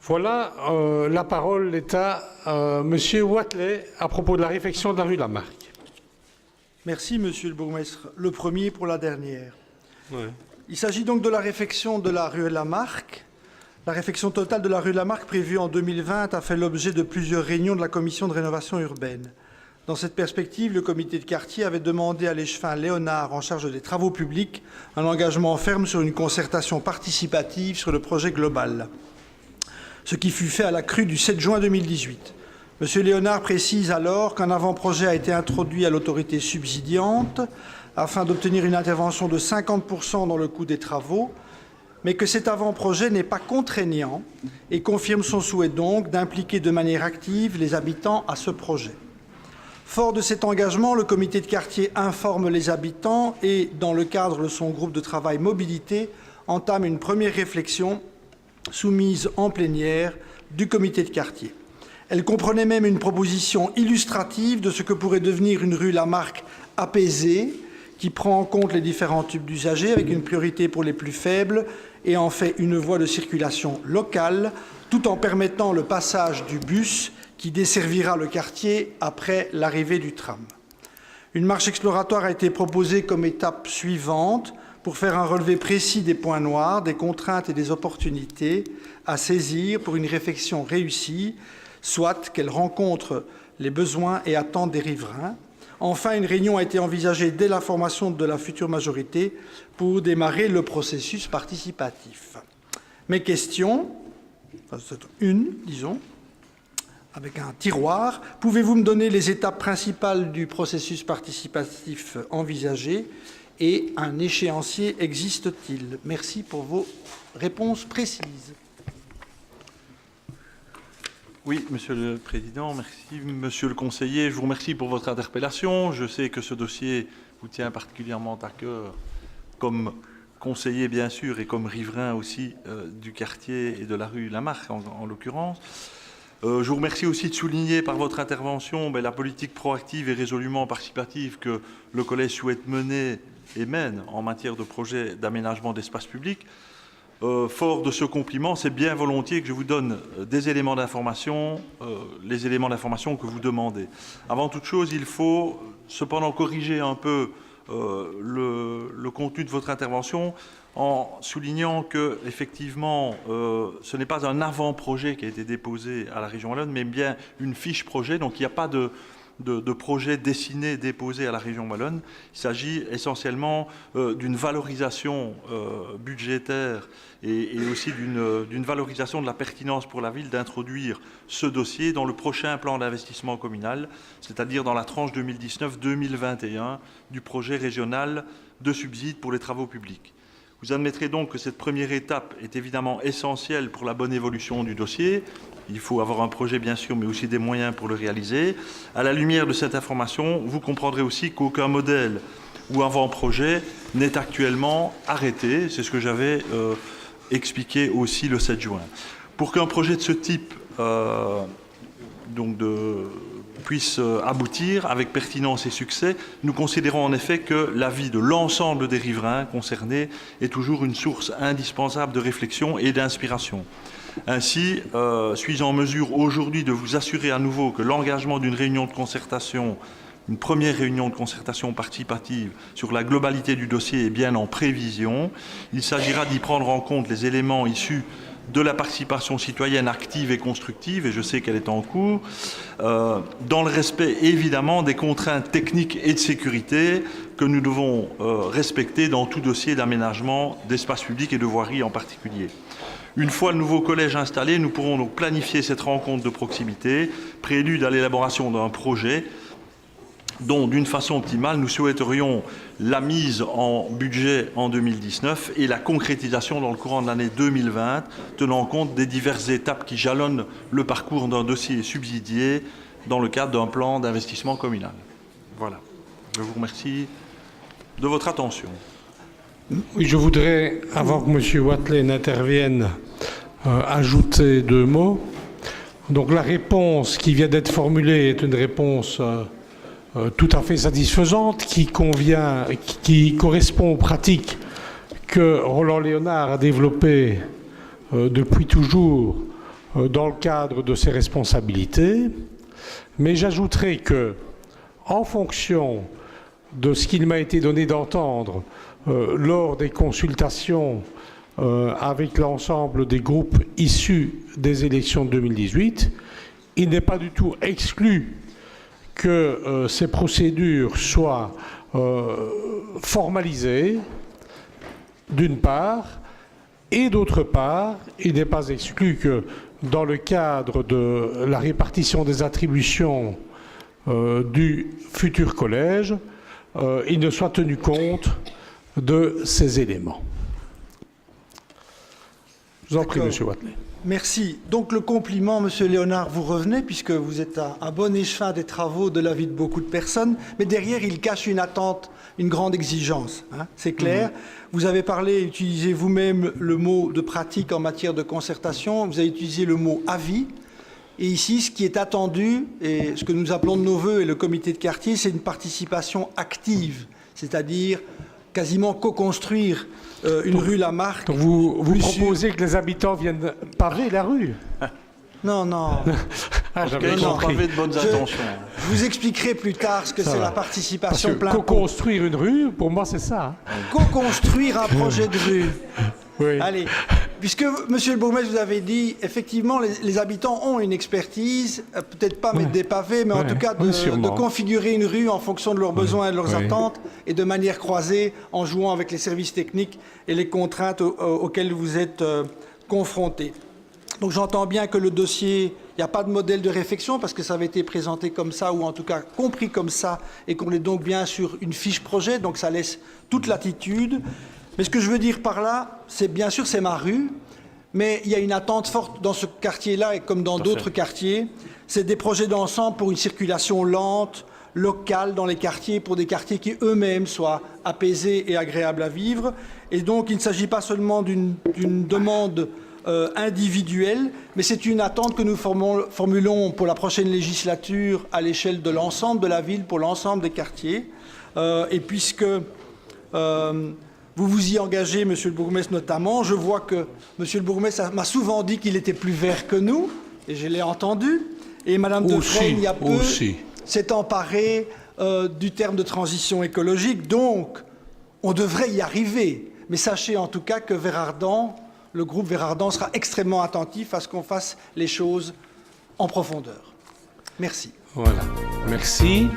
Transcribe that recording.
Voilà, la parole est à Monsieur Wathelet à propos de la réfection de la rue Lamarck. Merci, Monsieur le bourgmestre. Le premier pour la dernière. Ouais. Il s'agit donc de la réfection de la rue Lamarck. La réfection totale de la rue Lamarck prévue en 2020 a fait l'objet de plusieurs réunions de la commission de rénovation urbaine. Dans cette perspective, le comité de quartier avait demandé à l'échevin Léonard, en charge des travaux publics, un engagement ferme sur une concertation participative sur le projet global, ce qui fut fait à la crue du 7 juin 2018. M. Léonard précise alors qu'un avant-projet a été introduit à l'autorité subsidiante afin d'obtenir une intervention de 50% dans le coût des travaux, mais que cet avant-projet n'est pas contraignant et confirme son souhait donc d'impliquer de manière active les habitants à ce projet. Fort de cet engagement, le comité de quartier informe les habitants et, dans le cadre de son groupe de travail mobilité, entame une première réflexion soumise en plénière du comité de quartier. Elle comprenait même une proposition illustrative de ce que pourrait devenir une rue Lamarck apaisée, qui prend en compte les différents types d'usagers avec une priorité pour les plus faibles et en fait une voie de circulation locale, tout en permettant le passage du bus qui desservira le quartier après l'arrivée du tram. Une marche exploratoire a été proposée comme étape suivante pour faire un relevé précis des points noirs, des contraintes et des opportunités à saisir pour une réflexion réussie, soit qu'elle rencontre les besoins et attentes des riverains. Enfin, une réunion a été envisagée dès la formation de la future majorité pour démarrer le processus participatif. Mes questions, c'est une, disons, avec un tiroir. Pouvez-vous me donner les étapes principales du processus participatif envisagé et un échéancier existe-t-il? Merci pour vos réponses précises. Oui, Monsieur le Président, merci. Monsieur le Conseiller, je vous remercie pour votre interpellation. Je sais que ce dossier vous tient particulièrement à cœur, comme conseiller bien sûr et comme riverain aussi du quartier et de la rue Lamarck en l'occurrence. Je vous remercie aussi de souligner par votre intervention la politique proactive et résolument participative que le Collège souhaite mener et mène en matière de projets d'aménagement d'espace public. Fort de ce compliment, c'est bien volontiers que je vous donne des éléments d'information, les éléments d'information que vous demandez. Avant toute chose, il faut cependant corriger un peu le contenu de votre intervention en soulignant que, effectivement, ce n'est pas un avant-projet qui a été déposé à la région wallonne, mais bien une fiche projet. Donc, il n'y a pas de projet dessiné, déposé à la région wallonne. Il s'agit essentiellement d'une valorisation budgétaire et aussi d'une valorisation de la pertinence pour la ville d'introduire ce dossier dans le prochain plan d'investissement communal, c'est-à-dire dans la tranche 2019-2021 du projet régional de subsides pour les travaux publics. Vous admettrez donc que cette première étape est évidemment essentielle pour la bonne évolution du dossier. Il faut avoir un projet, bien sûr, mais aussi des moyens pour le réaliser. À la lumière de cette information, vous comprendrez aussi qu'aucun modèle ou avant-projet n'est actuellement arrêté. C'est ce que j'avais expliqué aussi le 7 juin. Pour qu'un projet de ce type puisse aboutir avec pertinence et succès, nous considérons en effet que l'avis de l'ensemble des riverains concernés est toujours une source indispensable de réflexion et d'inspiration. Ainsi, suis-je en mesure aujourd'hui de vous assurer à nouveau que l'engagement d'une réunion de concertation, une première réunion de concertation participative sur la globalité du dossier est bien en prévision. Il s'agira d'y prendre en compte les éléments issus de la participation citoyenne active et constructive, et je sais qu'elle est en cours, dans le respect évidemment des contraintes techniques et de sécurité que nous devons respecter dans tout dossier d'aménagement d'espace public et de voirie en particulier. Une fois le nouveau collège installé, nous pourrons donc planifier cette rencontre de proximité, prélude à l'élaboration d'un projet dont, d'une façon optimale, nous souhaiterions la mise en budget en 2019 et la concrétisation dans le courant de l'année 2020, tenant compte des diverses étapes qui jalonnent le parcours d'un dossier subsidié dans le cadre d'un plan d'investissement communal. Voilà. Je vous remercie de votre attention. Oui, je voudrais, avant que M. Wathelet n'intervienne, ajouter 2 mots. Donc la réponse qui vient d'être formulée est une réponse tout à fait satisfaisante, qui correspond aux pratiques que Roland Léonard a développées depuis toujours dans le cadre de ses responsabilités. Mais j'ajouterai que, en fonction de ce qu'il m'a été donné d'entendre lors des consultations avec l'ensemble des groupes issus des élections de 2018, il n'est pas du tout exclu que ces procédures soient formalisées, d'une part, et d'autre part, il n'est pas exclu que dans le cadre de la répartition des attributions du futur collège, il ne soit tenu compte de ces éléments. Je vous en prie, M. Wathelet. Merci. Donc le compliment, Monsieur Léonard, vous revenez, puisque vous êtes un bon échevin des travaux de la vie de beaucoup de personnes, mais derrière, il cache une attente, une grande exigence. Hein, c'est clair. Vous avez parlé, utilisé vous-même le mot de pratique en matière de concertation, vous avez utilisé le mot avis. Et ici, ce qui est attendu, et ce que nous appelons de nos voeux et le comité de quartier, c'est une participation active, c'est-à-dire quasiment co-construire une rue Lamarck. Donc vous proposez que les habitants viennent paver la rue? Non, non. Ils sont pavés de bonnes intentions. Je vous expliquerai plus tard ce que c'est la participation plein pot. Co-construire une rue, pour moi, c'est ça. Hein. Co-construire un projet de rue. Oui. Allez, puisque, Monsieur le bourgmestre, vous avez dit, effectivement, les habitants ont une expertise, peut-être pas mettre des pavés, mais en tout cas de configurer une rue en fonction de leurs besoins et de leurs attentes, et de manière croisée, en jouant avec les services techniques et les contraintes auxquelles vous êtes confrontés. Donc j'entends bien que le dossier, il n'y a pas de modèle de réflexion, parce que ça avait été présenté comme ça, ou en tout cas compris comme ça, et qu'on est donc bien sur une fiche projet, donc ça laisse toute latitude. Mais ce que je veux dire par là, c'est bien sûr, c'est ma rue, mais il y a une attente forte dans ce quartier-là, et comme dans d'autres quartiers, c'est des projets d'ensemble pour une circulation lente, locale dans les quartiers, pour des quartiers qui eux-mêmes soient apaisés et agréables à vivre. Et donc, il ne s'agit pas seulement d'une demande individuelle, mais c'est une attente que nous formulons pour la prochaine législature à l'échelle de l'ensemble de la ville, pour l'ensemble des quartiers. Et puisque vous vous y engagez, Monsieur le bourgmestre notamment, je vois que Monsieur le bourgmestre m'a souvent dit qu'il était plus vert que nous, et je l'ai entendu. Et Madame Defrey, il y a peu, s'est emparée du terme de transition écologique. Donc, on devrait y arriver. Mais sachez en tout cas que Vérardon, le groupe Vérardon sera extrêmement attentif à ce qu'on fasse les choses en profondeur. Merci. Voilà. Merci.